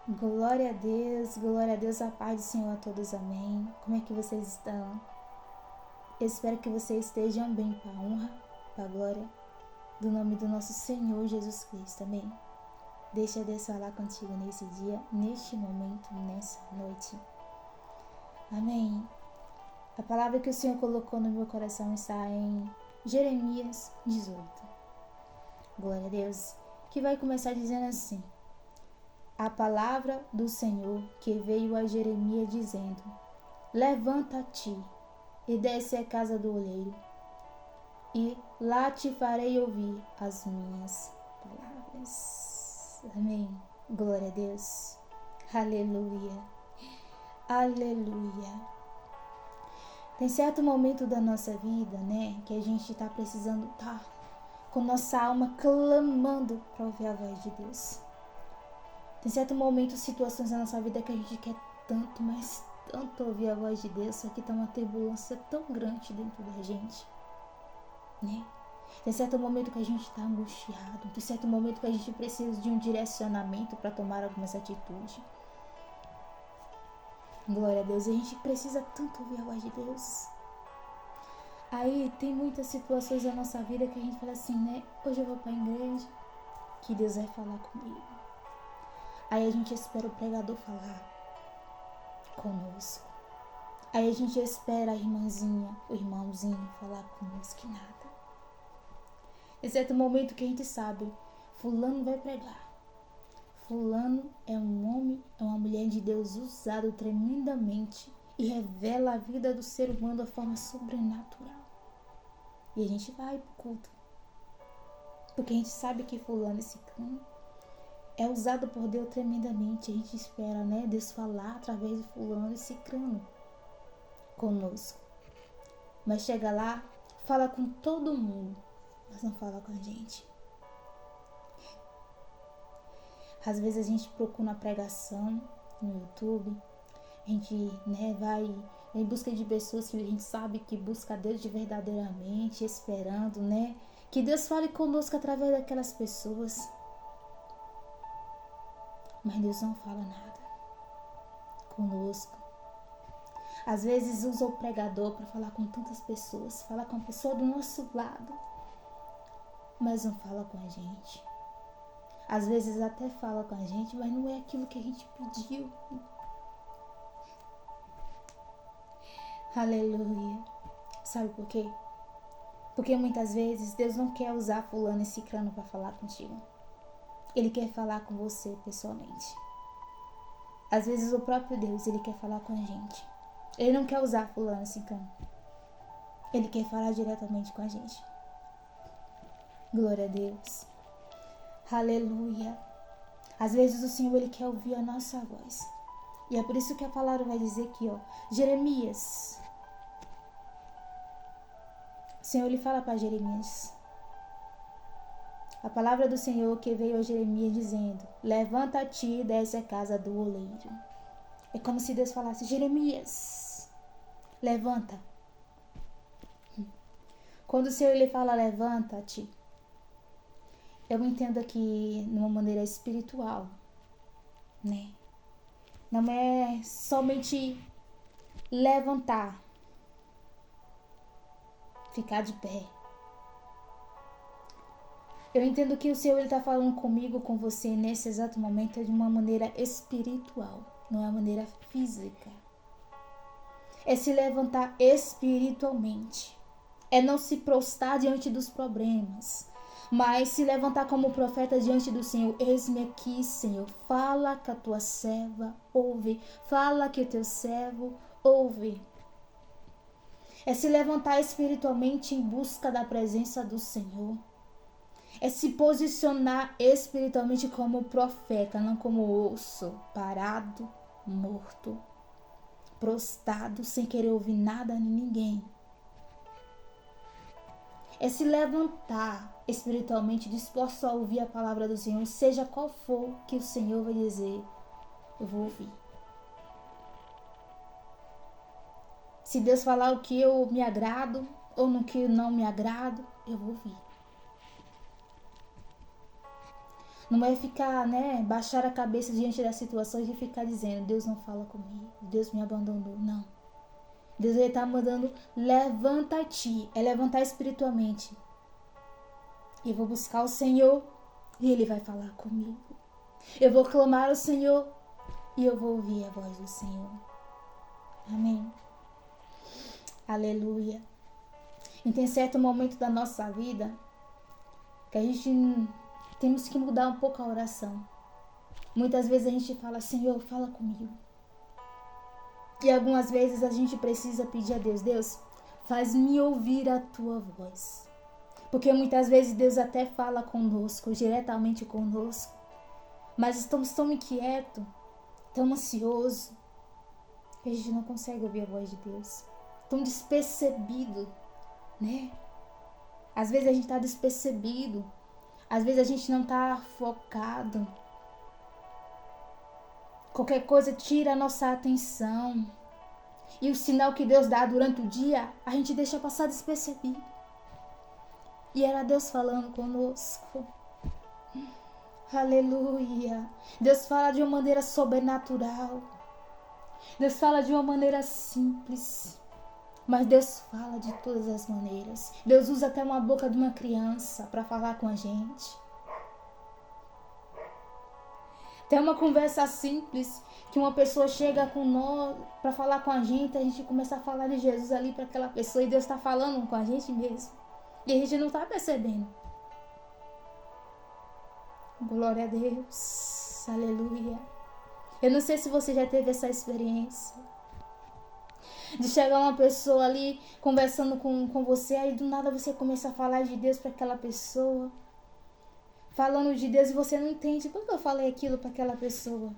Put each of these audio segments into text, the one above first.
Glória a Deus, a paz do Senhor a todos, amém. Como é que vocês estão? Eu espero que vocês estejam bem, para a honra, para a glória do nome do nosso Senhor Jesus Cristo, amém. Deixa Deus falar contigo nesse dia, neste momento, nessa noite, amém. A palavra que o Senhor colocou no meu coração está em Jeremias 18. Glória a Deus, que vai começar dizendo assim: a palavra do Senhor que veio a Jeremias dizendo: levanta-te e desce à casa do oleiro, e lá te farei ouvir as minhas palavras. Amém. Glória a Deus. Aleluia. Aleluia. Tem certo momento da nossa vida, que a gente está precisando estar com nossa alma clamando para ouvir a voz de Deus. Tem certo momento, situações na nossa vida que a gente quer tanto, mas tanto ouvir a voz de Deus, só que está uma turbulência tão grande dentro da gente, Tem certo momento que a gente está angustiado, tem certo momento que a gente precisa de um direcionamento para tomar algumas atitudes. Glória a Deus, a gente precisa tanto ouvir a voz de Deus. Aí tem muitas situações na nossa vida que a gente fala assim, hoje eu vou para a igreja, que Deus vai falar comigo. Aí a gente espera o pregador falar conosco. Aí a gente espera a irmãzinha, o irmãozinho falar conosco, que nada. Em certo momento que a gente sabe, fulano vai pregar. Fulano é um homem, é uma mulher de Deus usado tremendamente e revela a vida do ser humano de forma sobrenatural. E a gente vai pro culto. Porque a gente sabe que fulano, esse cano, é usado por Deus tremendamente. A gente espera, Deus falar através de fulano e cicrano conosco. Mas chega lá, fala com todo mundo, mas não fala com a gente. Às vezes a gente procura uma pregação no YouTube, a gente vai em busca de pessoas que a gente sabe que busca Deus de verdadeiramente, esperando, que Deus fale conosco através daquelas pessoas. Mas Deus não fala nada conosco. Às vezes usa o pregador para falar com tantas pessoas, falar com a pessoa do nosso lado, mas não fala com a gente. Às vezes até fala com a gente, mas não é aquilo que a gente pediu. Aleluia. Sabe por quê? Porque muitas vezes Deus não quer usar fulano e cicrano para falar contigo. Ele quer falar com você pessoalmente. Às vezes o próprio Deus, ele quer falar com a gente. Ele não quer usar fulano e cicrano. Ele quer falar diretamente com a gente. Glória a Deus. Aleluia. Às vezes o Senhor, ele quer ouvir a nossa voz. E é por isso que a palavra vai dizer aqui, Jeremias. O Senhor, ele fala para Jeremias. A palavra do Senhor que veio a Jeremias dizendo: levanta-te e desce à casa do oleiro. É como se Deus falasse: Jeremias, levanta. Quando o Senhor, ele fala levanta-te, eu entendo aqui de uma maneira espiritual, Não é somente levantar, ficar de pé. Eu entendo que o Senhor está falando comigo, com você, nesse exato momento, de uma maneira espiritual, não é uma maneira física. É se levantar espiritualmente. É não se prostrar diante dos problemas, mas se levantar como profeta diante do Senhor. Eis-me aqui, Senhor. Fala que a tua serva ouve. Fala que o teu servo ouve. É se levantar espiritualmente em busca da presença do Senhor. É se posicionar espiritualmente como profeta, não como osso parado, morto, prostrado, sem querer ouvir nada nem ninguém. É se levantar espiritualmente, disposto a ouvir a palavra do Senhor, seja qual for que o Senhor vai dizer, eu vou ouvir. Se Deus falar o que eu me agrado ou no que eu não me agrado, eu vou ouvir. Não é ficar, né, baixar a cabeça diante das situações e ficar dizendo, Deus não fala comigo, Deus me abandonou. Não. Deus está mandando, levanta-te, é levantar espiritualmente. Eu vou buscar o Senhor e Ele vai falar comigo. Eu vou clamar ao Senhor e eu vou ouvir a voz do Senhor. Amém. Aleluia. E tem certo momento da nossa vida que a gente temos que mudar um pouco a oração. Muitas vezes a gente fala, Senhor, fala comigo. E algumas vezes a gente precisa pedir a Deus, Deus, faz-me ouvir a tua voz. Porque muitas vezes Deus até fala conosco, diretamente conosco. Mas estamos tão inquietos, tão ansiosos, que a gente não consegue ouvir a voz de Deus. Tão despercebido, né? Às vezes a gente está despercebido. Às vezes a gente não está focado. Qualquer coisa tira a nossa atenção. E o sinal que Deus dá durante o dia, a gente deixa passar despercebido. E era Deus falando conosco. Aleluia. Deus fala de uma maneira sobrenatural. Deus fala de uma maneira simples. Mas Deus fala de todas as maneiras. Deus usa até uma boca de uma criança para falar com a gente. Tem uma conversa simples que uma pessoa chega com nós para falar com a gente começa a falar de Jesus ali para aquela pessoa e Deus está falando com a gente mesmo. E a gente não está percebendo. Glória a Deus. Aleluia. Eu não sei se você já teve essa experiência. De chegar uma pessoa ali conversando com você, aí do nada você começa a falar de Deus para aquela pessoa. Falando de Deus e você não entende por que eu falei aquilo para aquela pessoa.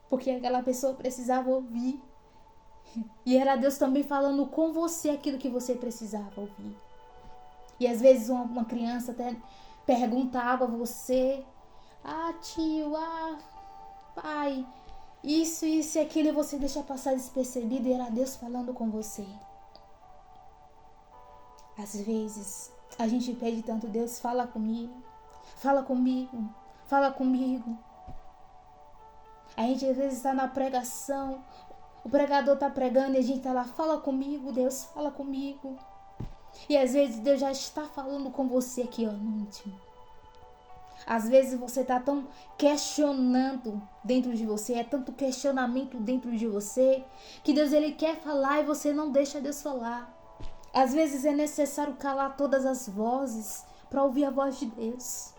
Porque aquela pessoa precisava ouvir. E era Deus também falando com você aquilo que você precisava ouvir. E às vezes uma criança até perguntava a você, tio, pai, isso e aquilo, e você deixa passar despercebido e era Deus falando com você. Às vezes a gente pede tanto, Deus, fala comigo, fala comigo, fala comigo. A gente às vezes está na pregação, o pregador está pregando e a gente está lá, fala comigo, Deus, fala comigo. E às vezes Deus já está falando com você aqui, ó, no íntimo. Às vezes você está tão questionando dentro de você, é tanto questionamento dentro de você, que Deus ele quer falar e você não deixa Deus falar. Às vezes é necessário calar todas as vozes para ouvir a voz de Deus.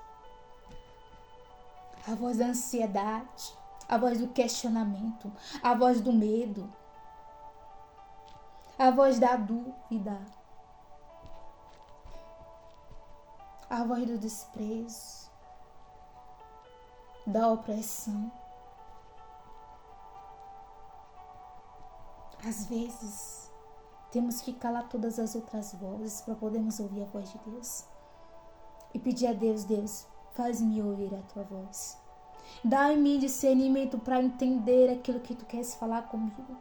A voz da ansiedade, a voz do questionamento, a voz do medo, a voz da dúvida, a voz do desprezo, da opressão. Às vezes, temos que calar todas as outras vozes para podermos ouvir a voz de Deus. E pedir a Deus, Deus, faz-me ouvir a tua voz. Dá-me discernimento para entender aquilo que tu queres falar comigo.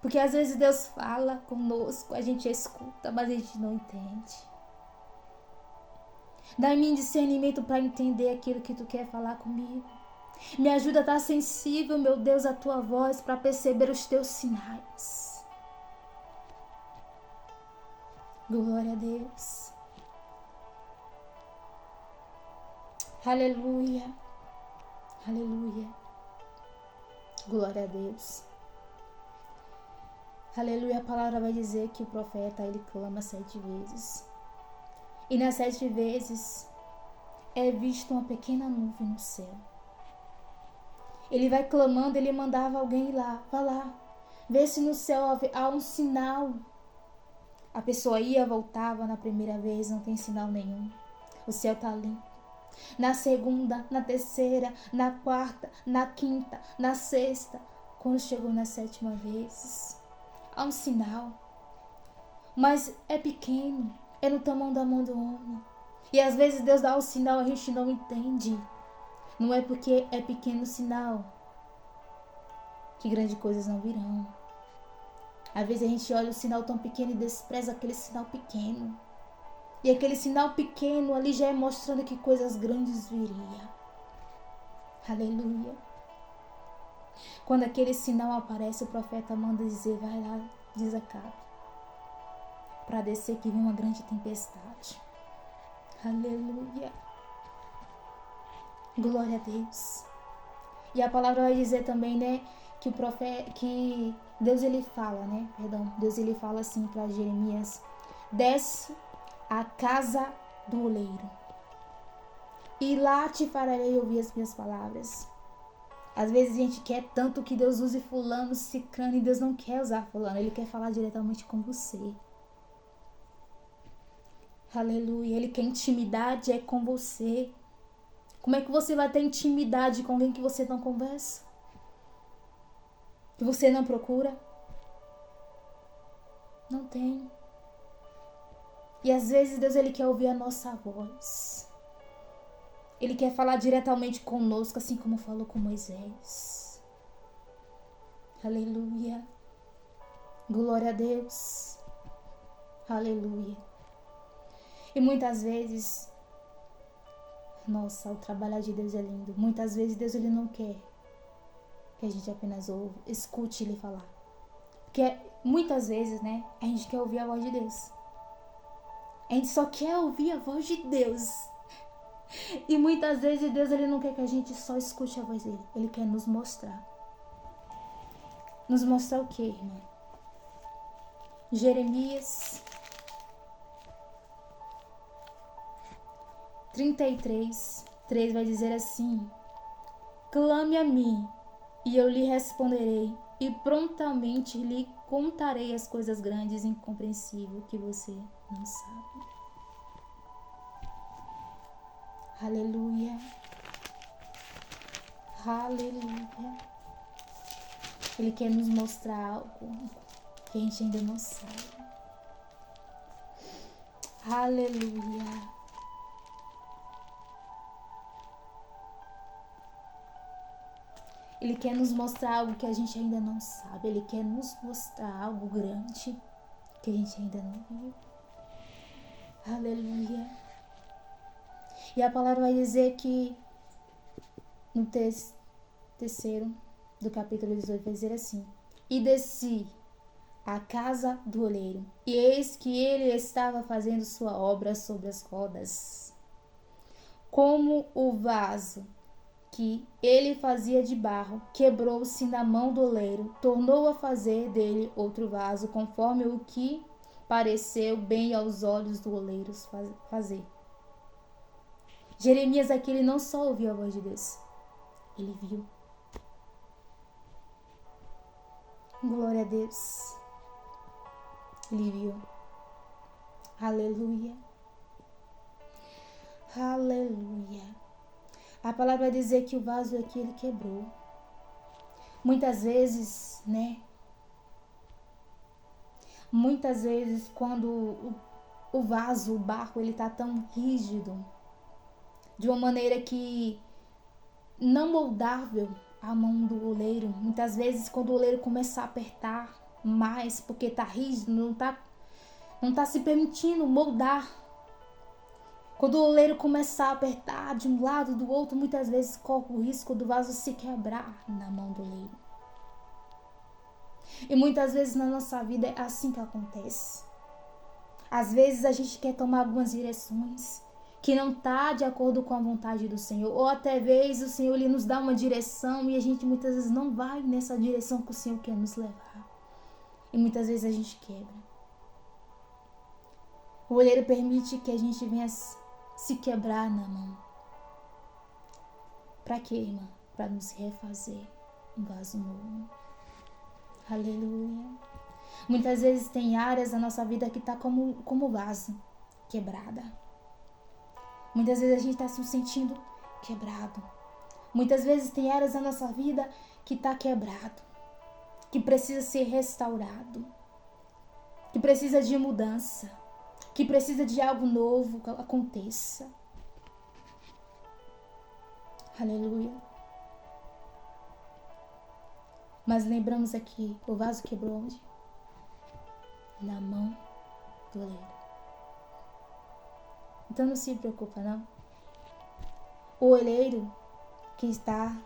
Porque às vezes Deus fala conosco, a gente escuta, mas a gente não entende. Dá-me discernimento para entender aquilo que tu quer falar comigo. Me ajuda a estar sensível, meu Deus, à tua voz para perceber os teus sinais. Glória a Deus. Aleluia. Aleluia. Glória a Deus. Aleluia. A palavra vai dizer que o profeta, ele clama 7 vezes. E nas 7 vezes é visto uma pequena nuvem no céu. Ele vai clamando, ele mandava alguém ir lá, vá lá, vê se no céu há um sinal. A pessoa ia, voltava, na primeira vez não tem sinal nenhum. O céu está limpo. Na segunda, na terceira, na quarta, na quinta, na sexta. Quando chegou na 7ª vez, há um sinal. Mas é pequeno, é no tamanho da mão do homem. E às vezes Deus dá o sinal, a gente não entende. Não é porque é pequeno o sinal que grandes coisas não virão. Às vezes a gente olha o sinal tão pequeno e despreza aquele sinal pequeno. E aquele sinal pequeno ali já é mostrando que coisas grandes viriam. Aleluia. Quando aquele sinal aparece, o profeta manda dizer, vai lá, diz Acabe, para descer que vem uma grande tempestade. Aleluia. Glória a Deus. E a palavra vai dizer também, né, que o profeta, que Deus ele fala, né, Deus ele fala assim para Jeremias, desce à casa do oleiro e lá te farei ouvir as minhas palavras. Às vezes a gente quer tanto que Deus use fulano, cicrano, e Deus não quer usar fulano, ele quer falar diretamente com você. Aleluia, ele quer intimidade, é com você. Como é que você vai ter intimidade com alguém que você não conversa? Que você não procura? Não tem. E às vezes Deus ele quer ouvir a nossa voz. Ele quer falar diretamente conosco, assim como falou com Moisés. Aleluia. Glória a Deus. Aleluia. E muitas vezes, nossa, o trabalhar de Deus é lindo. Muitas vezes Deus ele não quer que a gente apenas escute ele falar. Porque muitas vezes, né, a gente quer ouvir a voz de Deus. A gente só quer ouvir a voz de Deus. E muitas vezes Deus ele não quer que a gente só escute a voz dele. Ele quer nos mostrar. Nos mostrar o que, irmã? Jeremias 33:3 vai dizer assim: clame a mim, e eu lhe responderei, e prontamente lhe contarei as coisas grandes e incompreensíveis que você não sabe. Aleluia. Aleluia. Ele quer nos mostrar algo que a gente ainda não sabe. Aleluia. Ele quer nos mostrar algo que a gente ainda não sabe. Ele quer nos mostrar algo grande que a gente ainda não viu. Aleluia. E a palavra vai dizer que no terceiro do capítulo 18 vai dizer assim: e desci à casa do oleiro, e eis que ele estava fazendo sua obra sobre as rodas, como o vaso que ele fazia de barro quebrou-se na mão do oleiro, tornou a fazer dele outro vaso, conforme o que pareceu bem aos olhos do oleiro fazer. Jeremias aqui ele não só ouviu a voz de Deus, ele viu. Glória a Deus. Ele viu. Aleluia. Aleluia. A palavra vai dizer que o vaso aqui ele quebrou. Muitas vezes, né? Muitas vezes quando o vaso, o barro, ele tá tão rígido, de uma maneira que não moldável à mão do oleiro. Muitas vezes quando o oleiro começa a apertar mais, porque tá rígido, não tá se permitindo moldar. Quando o oleiro começar a apertar de um lado do outro, muitas vezes corre o risco do vaso se quebrar na mão do oleiro. E muitas vezes na nossa vida é assim que acontece. Às vezes a gente quer tomar algumas direções que não tá de acordo com a vontade do Senhor. Ou até vezes o Senhor ele nos dá uma direção e a gente muitas vezes não vai nessa direção que o Senhor quer nos levar. E muitas vezes a gente quebra. O oleiro permite que a gente venha se quebrar na mão. Para quê, irmã? Para nos refazer um vaso novo. Aleluia. Muitas vezes tem áreas da nossa vida que tá como vaso, quebrada. Muitas vezes a gente está se sentindo quebrado. Muitas vezes tem áreas da nossa vida que tá quebrado, que precisa ser restaurado, que precisa de mudança, que precisa de algo novo que aconteça. Aleluia. Mas lembramos aqui, o vaso quebrou onde? Na mão do oleiro. Então não se preocupa, não. O olheiro que está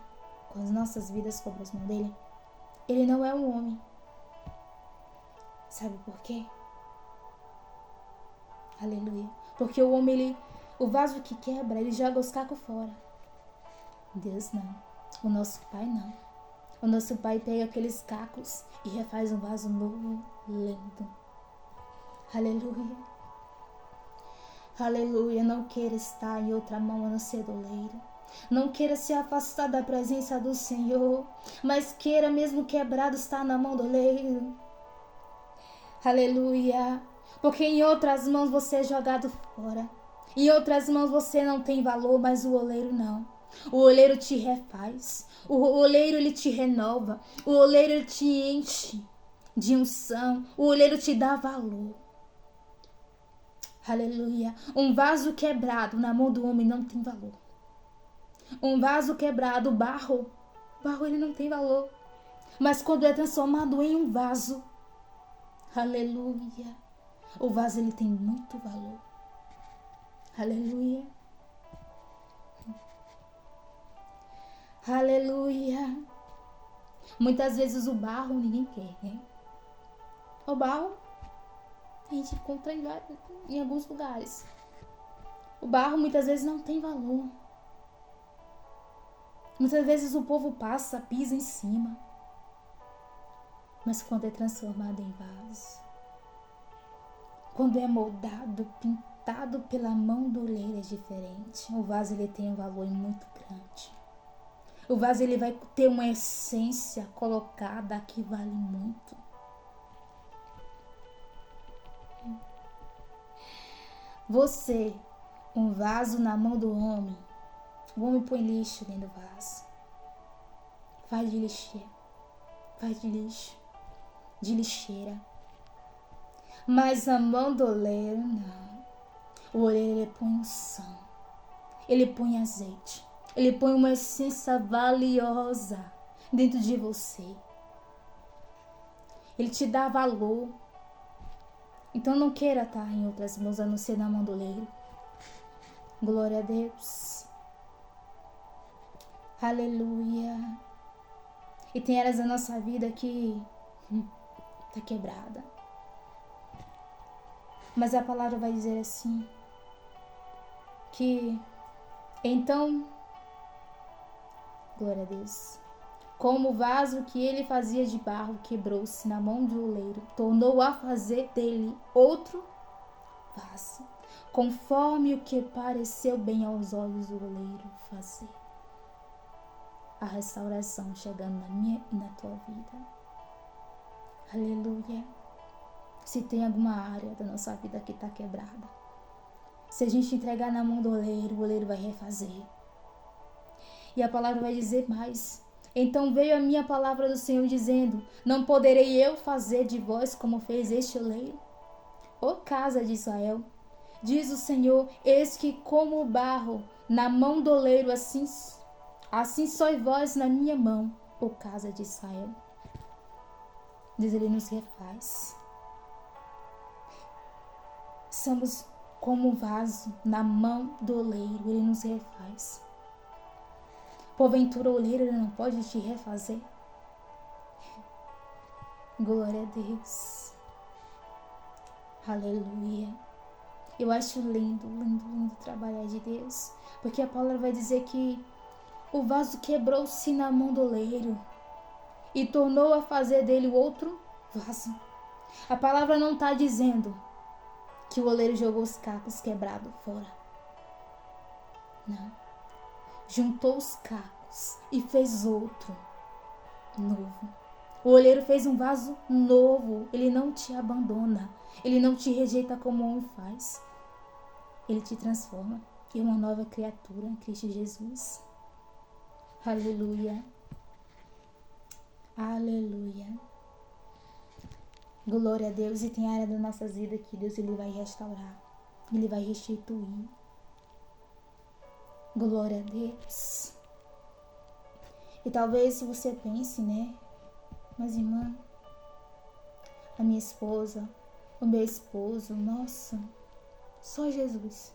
com as nossas vidas sobre as mãos dele, ele não é um homem. Sabe por quê? Aleluia. Porque o homem, o vaso que quebra, ele joga os cacos fora. Deus não. O nosso Pai não. O nosso Pai pega aqueles cacos e refaz um vaso novo, lindo. Aleluia. Aleluia. Não queira estar em outra mão a não ser do oleiro. Não queira se afastar da presença do Senhor, mas queira mesmo quebrado estar na mão do oleiro. Aleluia. Porque em outras mãos você é jogado fora. Em outras mãos você não tem valor, mas o oleiro não. O oleiro te refaz. O oleiro ele te renova. O oleiro ele te enche de unção. O oleiro te dá valor. Aleluia. Um vaso quebrado na mão do homem não tem valor. Um vaso quebrado, barro ele não tem valor. Mas quando é transformado em um vaso, aleluia, o vaso ele tem muito valor. Aleluia. Aleluia. Muitas vezes o barro ninguém quer, né? O barro a gente encontra em alguns lugares. O barro muitas vezes não tem valor. Muitas vezes o povo passa, pisa em cima. Mas quando é transformado em vaso, quando é moldado, pintado pela mão do oleiro é diferente. O vaso ele tem um valor muito grande. O vaso ele vai ter uma essência colocada que vale muito. Você, um vaso na mão do homem, o homem põe lixo dentro do vaso. Faz de lixeira. Faz de lixo. De lixeira. Mas a mão do oleiro, não. O oleiro, ele põe unção. Ele põe azeite. Ele põe uma essência valiosa dentro de você. Ele te dá valor. Então não queira estar em outras mãos a não ser na mão do oleiro. Glória a Deus. Aleluia. E tem áreas da nossa vida que está quebrada. Mas a palavra vai dizer assim, que então, glória a Deus, como o vaso que ele fazia de barro quebrou-se na mão do oleiro, tornou a fazer dele outro vaso, conforme o que pareceu bem aos olhos do oleiro fazer. A restauração chegando na minha e na tua vida. Aleluia. Se tem alguma área da nossa vida que está quebrada, se a gente entregar na mão do oleiro, o oleiro vai refazer. E a palavra vai dizer mais. Então veio a minha palavra do Senhor dizendo, não poderei eu fazer de vós como fez este oleiro? Ó casa de Israel, diz o Senhor, eis que como o barro na mão do oleiro, assim sois vós na minha mão, ó casa de Israel. Diz, ele nos refaz. Somos como um vaso na mão do oleiro, ele nos refaz. Porventura o oleiro ele não pode te refazer? Glória a Deus. Aleluia. Eu acho lindo, lindo, lindo trabalhar de Deus. Porque a palavra vai dizer que o vaso quebrou-se na mão do oleiro e tornou a fazer dele outro vaso. A palavra não está dizendo que o oleiro jogou os cacos quebrados fora. Não. Juntou os cacos e fez outro novo. O oleiro fez um vaso novo. Ele não te abandona. Ele não te rejeita como o homem faz. Ele te transforma em uma nova criatura em Cristo Jesus. Aleluia. Aleluia. Glória a Deus. E tem área das nossas vidas que Deus ele vai restaurar. Ele vai restituir. Glória a Deus. E talvez você pense, né? Mas irmã, a minha esposa, o meu esposo, nossa, só Jesus.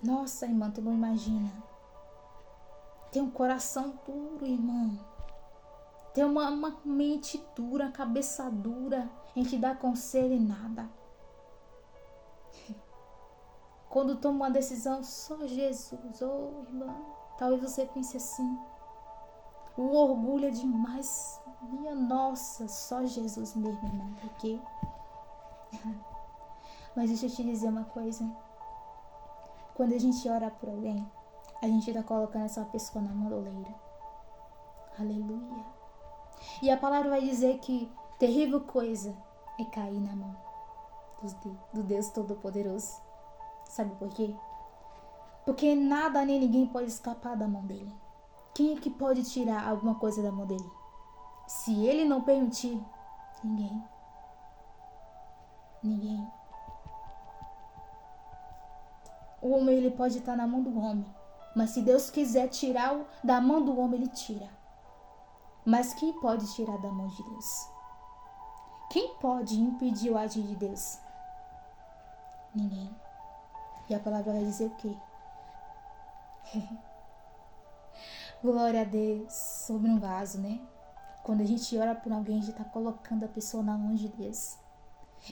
Nossa, irmã, tu não imagina. Tem um coração duro, irmã. Tem uma mente dura, cabeça dura. A gente dá conselho e nada. Quando toma uma decisão, só Jesus. Oh, irmã, talvez você pense assim. O orgulho é demais. Minha nossa, só Jesus mesmo, irmã. Porque... Mas deixa eu te dizer uma coisa. Quando a gente ora por alguém, a gente está colocando essa pessoa na mandoleira. Aleluia. E a palavra vai dizer que terrível coisa é cair na mão do Deus Todo-Poderoso. Sabe por quê? Porque nada nem ninguém pode escapar da mão dele. Quem é que pode tirar alguma coisa da mão dele? Se ele não permitir, ninguém. Ninguém. O homem, ele pode estar na mão do homem. Mas se Deus quiser tirar da mão do homem, ele tira. Mas quem pode tirar da mão de Deus? Quem pode impedir o agir de Deus? Ninguém. E a palavra vai dizer o quê? Glória a Deus sobre um vaso, né? Quando a gente ora por alguém, a gente está colocando a pessoa na mão de Deus.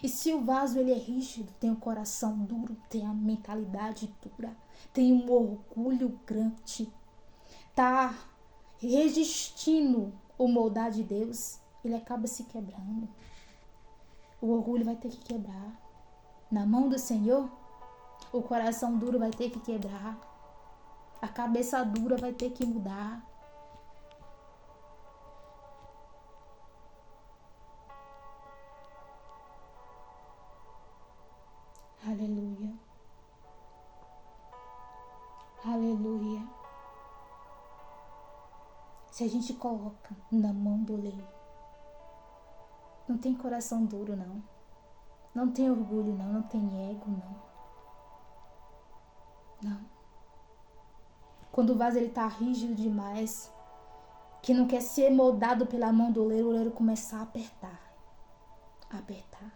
E se o vaso ele é rígido, tem o coração duro, tem a mentalidade dura, tem um orgulho grande, tá resistindo o moldar de Deus, ele acaba se quebrando. O orgulho vai ter que quebrar. Na mão do Senhor, o coração duro vai ter que quebrar. A cabeça dura vai ter que mudar. Aleluia. Aleluia. Se a gente coloca na mão do oleiro, não tem coração duro, não. Não tem orgulho, não. Não tem ego, não. Não. Quando o vaso ele tá rígido demais, que não quer ser moldado pela mão do oleiro, o oleiro começa a apertar. Apertar.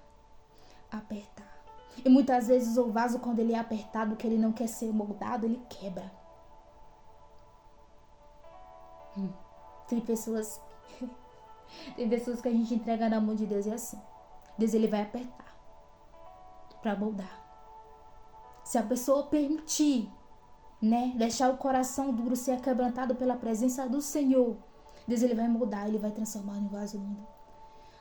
Apertar. E muitas vezes o vaso, quando ele é apertado, que ele não quer ser moldado, ele quebra. Tem pessoas que a gente entrega na mão de Deus e é assim. Deus ele vai apertar para moldar. Se a pessoa permitir, né, deixar o coração duro ser quebrantado pela presença do Senhor, Deus ele vai moldar, ele vai transformar em um vaso lindo.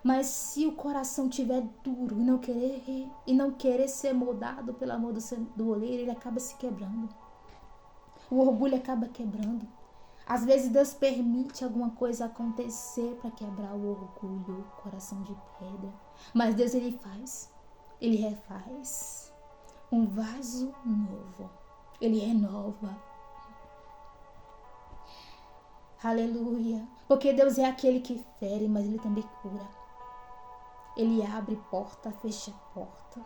Mas se o coração tiver duro e não querer ser moldado pelo amor do oleiro, ele acaba se quebrando. O orgulho acaba quebrando. Às vezes Deus permite alguma coisa acontecer para quebrar o orgulho, o coração de pedra. Mas Deus ele refaz um vaso novo. Ele renova. Aleluia. Porque Deus é aquele que fere, mas ele também cura. Ele abre porta, fecha porta.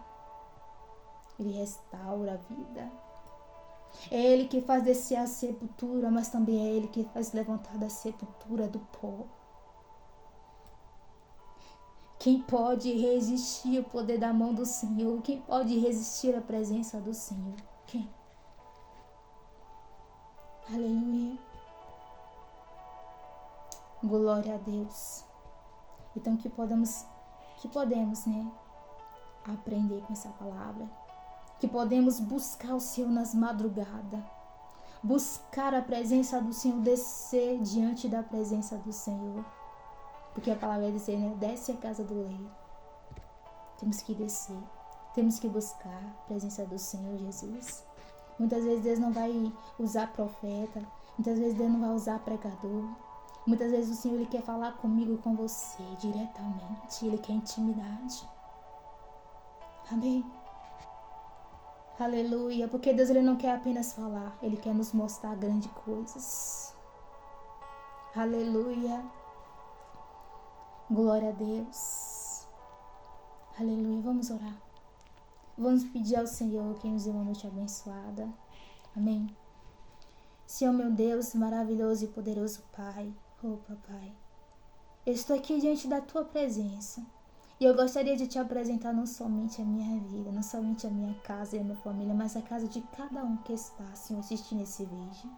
Ele restaura a vida. É Ele que faz descer a sepultura, mas também é Ele que faz levantar da sepultura do pó. Quem pode resistir ao poder da mão do Senhor? Quem pode resistir à presença do Senhor? Quem? Aleluia. Glória a Deus. Então que podemos, né, aprender com essa palavra. Que podemos buscar o Senhor nas madrugadas. Buscar a presença do Senhor, descer diante da presença do Senhor. Porque a palavra vai dizer, né? Desce a casa do oleiro. Temos que descer. Temos que buscar a presença do Senhor Jesus. Muitas vezes Deus não vai usar profeta. Muitas vezes Deus não vai usar pregador. Muitas vezes o Senhor ele quer falar comigo e com você diretamente. Ele quer intimidade. Amém. Aleluia. Porque Deus ele não quer apenas falar. Ele quer nos mostrar grandes coisas. Aleluia. Glória a Deus. Aleluia. Vamos orar. Vamos pedir ao Senhor que nos dê uma noite abençoada. Amém. Senhor meu Deus, maravilhoso e poderoso Pai. Oh, Papai. Eu estou aqui diante da Tua presença. E eu gostaria de te apresentar não somente a minha vida, não somente a minha casa e a minha família, mas a casa de cada um que está, Senhor, assistindo esse vídeo.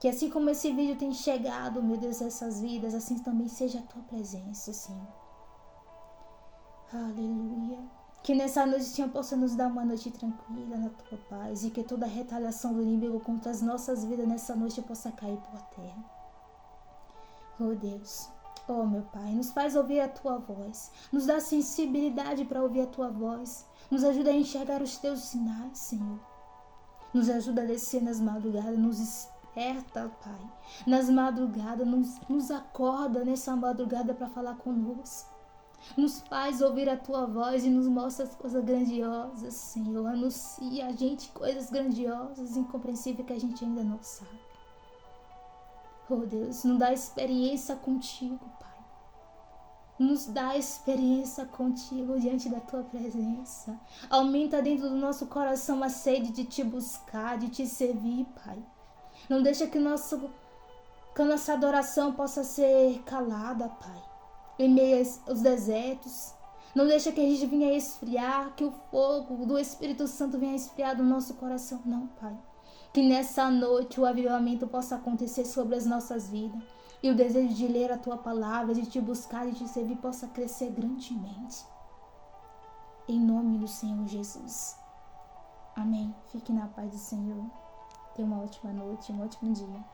Que assim como esse vídeo tem chegado, meu Deus, a essas vidas, assim também seja a tua presença, Senhor. Aleluia. Que nessa noite, Senhor, possa nos dar uma noite tranquila na tua paz e que toda a retaliação do inimigo contra as nossas vidas nessa noite possa cair por terra. Oh Deus, oh meu Pai, nos faz ouvir a tua voz, nos dá sensibilidade para ouvir a tua voz, nos ajuda a enxergar os teus sinais, Senhor. Nos ajuda a descer nas madrugadas, nos esperta, Pai. Nas madrugadas, nos acorda nessa madrugada para falar conosco. Nos faz ouvir a tua voz e nos mostra as coisas grandiosas, Senhor. Anuncia a gente coisas grandiosas, incompreensíveis que a gente ainda não sabe. Oh Deus, nos dá experiência contigo, Pai. Nos dá experiência contigo diante da tua presença. Aumenta dentro do nosso coração a sede de te buscar, de te servir, Pai. Não deixa que a nossa adoração possa ser calada, Pai. Em meio aos desertos. Não deixa que a gente venha esfriar, que o fogo do Espírito Santo venha esfriar do nosso coração. Não, Pai. Que nessa noite o avivamento possa acontecer sobre as nossas vidas. E o desejo de ler a tua palavra, de te buscar e te servir possa crescer grandemente. Em nome do Senhor Jesus. Amém. Fique na paz do Senhor. Tenha uma ótima noite, um ótimo dia.